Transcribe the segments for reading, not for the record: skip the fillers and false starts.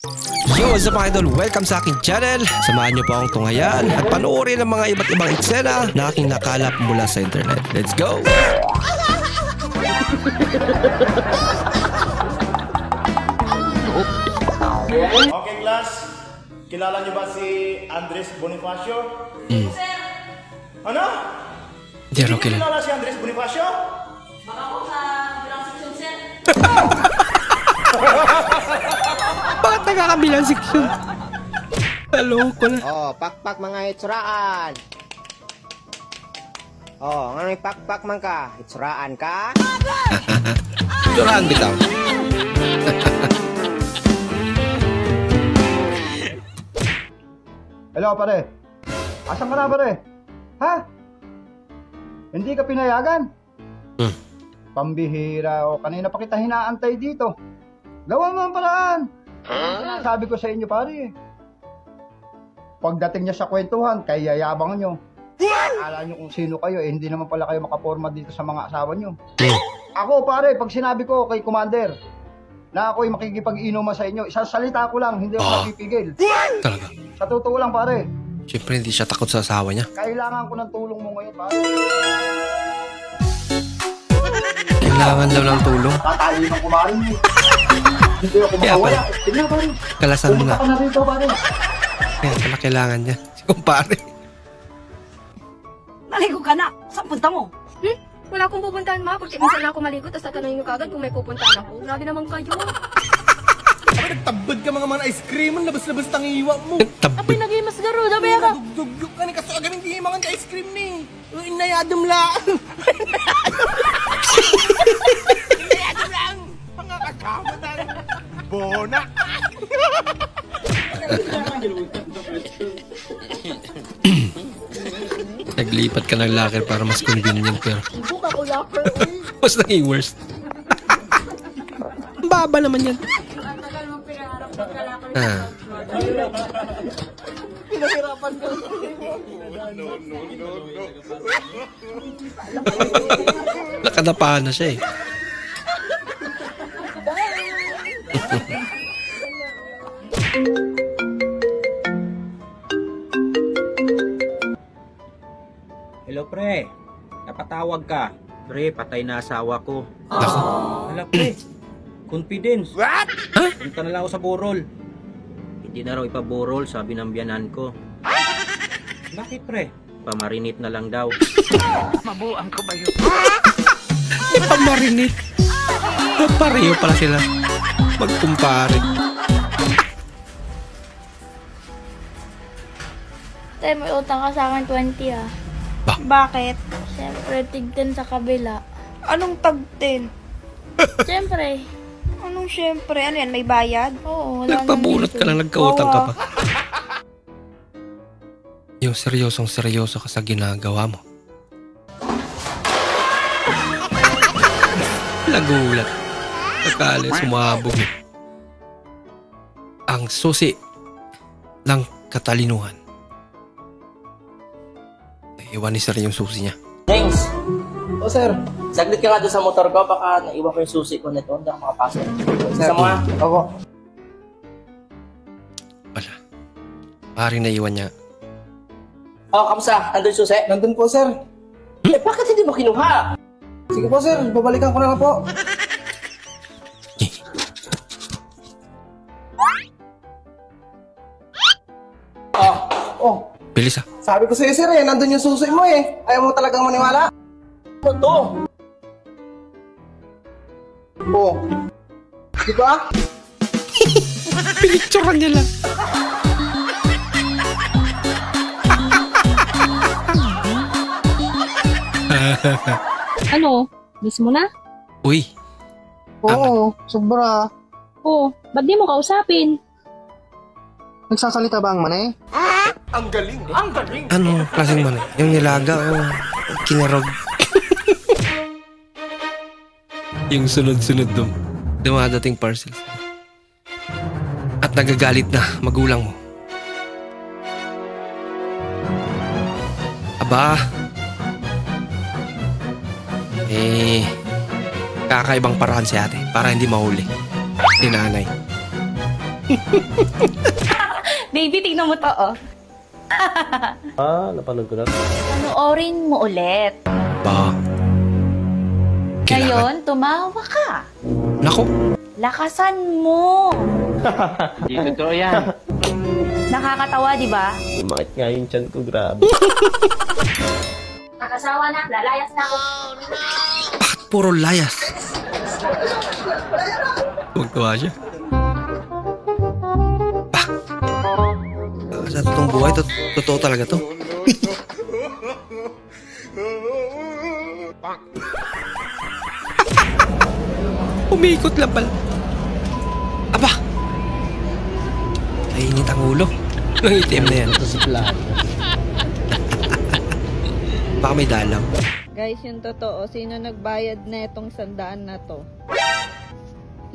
Yo, what's up mga idol? Welcome sa aking channel. Samahan niyo po akong tunghayan at panoorin ang mga iba't ibang eksena na aking nakalap mula sa internet. Let's go! Okay, class. Kilala niyo ba si Andres Bonifacio? Sir, Ano? Hindi rin Hindi kilala. kilala si Andres Bonifacio? baka po sa bilang section, sir. Bakit nagkakabilang section? Taloko na. Oh, pakpak mga itsuraan. Oh, ano yung pakpak man ka? Itsuraan ka? Duraan bitaw. Hello, pare. Asan ka na, pare? Ha? Hindi ka pinayagan? Pambihira o kanina pa kita hinaantay dito. Gawa mo ang paraan. Sabi ko sa inyo, pare. Pagdating niya sa kwentuhan, kaya yayabang nyo. Akala nyo kung sino kayo, eh, hindi naman pala kayo makaporma dito sa mga asawa nyo. Ako, pare, pag sinabi ko kay Commander na ako'y makikipag-inuman sa inyo, isang salita ko lang, hindi ako napipigil. Talaga. Sa totoo lang, pare. Siyempre hindi siya takot sa asawa niya. Kailangan ko ng tulong mo ngayon, pare. Kailangan daw ng tulong. Tatayin ang kumarin mo. Hindi ako Kaya makawala. pala. Tignan, pare. Kalasan mo na. Pumunta ka na rito, pare. Kaya pala kailangan niya. Si kumpare. Naligo ka na. Saan punta mo? Wala akong pupuntahan, ma. Porque minsan lang ako maligo, tapos tatanungin nyo kagad kung may pupuntahan ako. Grabe naman kayo. Nagtabad ka mga ice cream, labas-labas tang iwa mo. Tabig. Naging mas garo, dabi ka. Dugdug ka ni kaso agad hindi mga ice cream ni. Inayadom lang. Inayadom lang. Mga kasama tayo. Bona. Naglipat ka ng locker para mas convenient pero Buka ko locker. mas naging worst. Ang baba naman yan. Ah. Pinahirapan ko. Nakadapahan na siya eh. Hello pre, napatawag ka. Pre, patay na asawa ko. Ako. Hala pre, confidence. What? Punta na lang ako sa burol. Hindi na raw ipaburol, sabi ng biyanan ko. Bakit pre? Pamarinit na lang daw. Mabuang ko ba yun? Pamarinit. Pareho pala sila. Magkumpare. Tay, may utang ka sa akin 20 ah. Bakit? Siyempre, tigden sa kabila. Anong tag 10? Siyempre. Anong syempre? Ano yan? May bayad? Oo, wala Nagpabunot nang ka lang, nagkautang ka Oo, pa. Yung seryosong seryoso ka sa ginagawa mo. Nagulat. Akala sumabog eh. Ang susi ng katalinuhan. Naiwan ni sir yung susi niya. James, O sir. saglit ka nga doon sa motor ko, baka naiwan ko yung susi ko nito, hindi ako makapasok. Isa mo nga. Ako. Wala. Paring naiwan niya. Oh, kamusta? Nandun yung susi? Nandun po sir. Eh, bakit hindi mo kinuha? Sige po sir, babalikan ko na lang po. Oh, Oh, Bilis ah. sabi ko sa'yo sir eh, nandun yung susi mo eh. Ayaw mo talagang maniwala? ano to? Oo. Diba? Pinicturean niya lang. Ano? Miss mo na? Uy, Oo, sobra. Oo, ba't di mo kausapin? Nagsasalita ba ang manay? ano klaseng man? Yung nilaga o kinarog? Yung sunod-sunod dum. Dumadating parcels. At nagagalit na magulang mo. Aba. Kakaibang paraan si ate para hindi mahuli ni nanay. Baby, tignan mo to, oh. Napanood ko na. Panoorin mo ulit. Ba? Ngayon, tumawa ka. Nako. Lakasan mo. Hindi totoo yan. Nakakatawa, di ba? Bakit nga yung chan ko, grabe. Nakasawa na, lalayas na ako. Bakit puro layas? Huwag tuwa siya. Sa totoong buhay, totoo talaga to. Umikot lang pala. Aba! Nainit ang ulo. Ang itim na yan. Baka may dalang. Guys, yung totoo, sino nagbayad na itong 100 na to?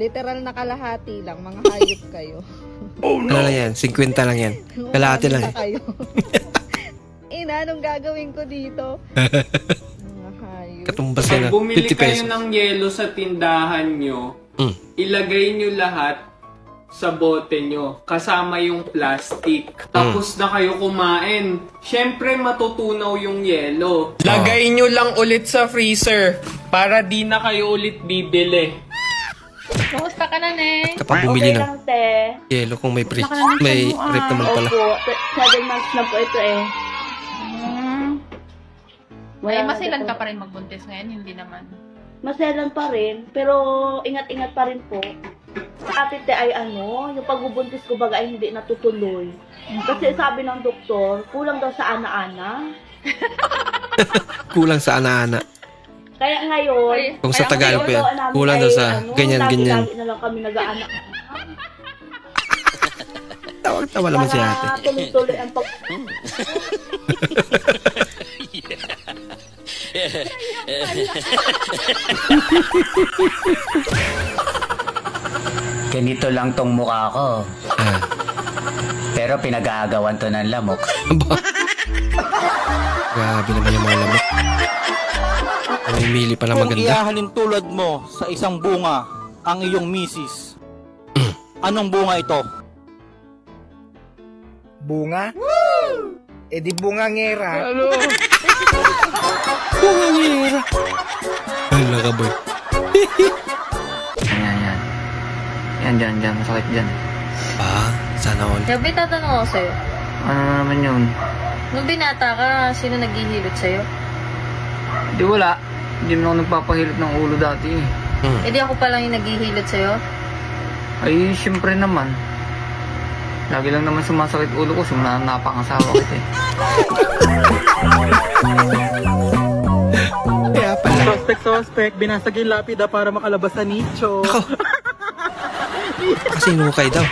Literal na kalahati lang, mga hayop kayo. Oh, no. Ano lang yan? 50 lang yan. Kalahati lang eh. Kayo. Ina, anong gagawin ko dito? Mga hayop. Katumbas yan na. 50 pesos. Pag bumili kayo ng yelo sa tindahan nyo, ilagay nyo lahat sa bote nyo, kasama yung plastic. Tapos na kayo kumain. Siyempre, matutunaw yung yelo. Lagay nyo lang ulit sa freezer para di na kayo ulit bibili. Kumusta ka na, Neng? Kapag bumili okay ng lang, te. yelo kung may prep. May prep naman pala. Opo, 7 months na po ito eh. Ay, masilan ka pa rin magbuntis ngayon, hindi naman. Maselan pa rin, pero ingat-ingat pa rin po. Ate te ay ano, yung pagbubuntis ko baga ay hindi natutuloy. Kasi sabi ng doktor, kulang daw sa ana-ana. Kulang sa ana-ana. Kaya ngayon, kung sa Tagalog pa yan, kulang daw sa ganyan-ganyan. Lagi na lang kami nag-aana. Tawag-tawa naman si ate. Para tuloy-tuloy ang pag... Ganito lang tong mukha ko. Pero pinag-aagawan to ng lamok. Grabe naman yung mga lamok. Namimili pala maganda. Kung iahalin tulad mo sa isang bunga ang iyong misis, anong bunga ito? Bunga? Eh di bungangera. Hello? Bungangera. Hala ka boy. Yan, masakit dyan. Sana all. Gabi, tatanong ako sa'yo. Ano naman yun? Nung binata ka, sino naghihilot sa'yo? Di wala. Hindi mo ako nagpapahilot ng ulo dati eh. Eh di ako pa lang yung naghihilot sa'yo? Ay, syempre naman. Lagi lang naman sumasakit ulo ko, simula na napangasawa kita eh. Kaya pala. Suspect, binasag yung lapida para makalabas sa nicho. Kasi nukay daw.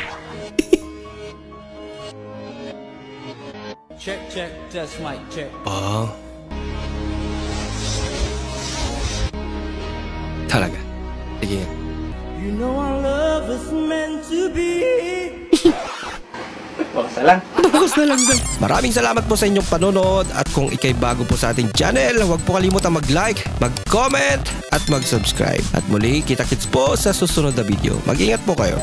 Check, test mic, check. Talaga. Sige. You know our love is meant to be. Bukas na lang daw. Maraming salamat po sa inyong panonood at kung ikay bago po sa ating channel, huwag po kalimutan mag-like, mag-comment at mag-subscribe. At muli, kita-kits po sa susunod na video. Mag-ingat po kayo.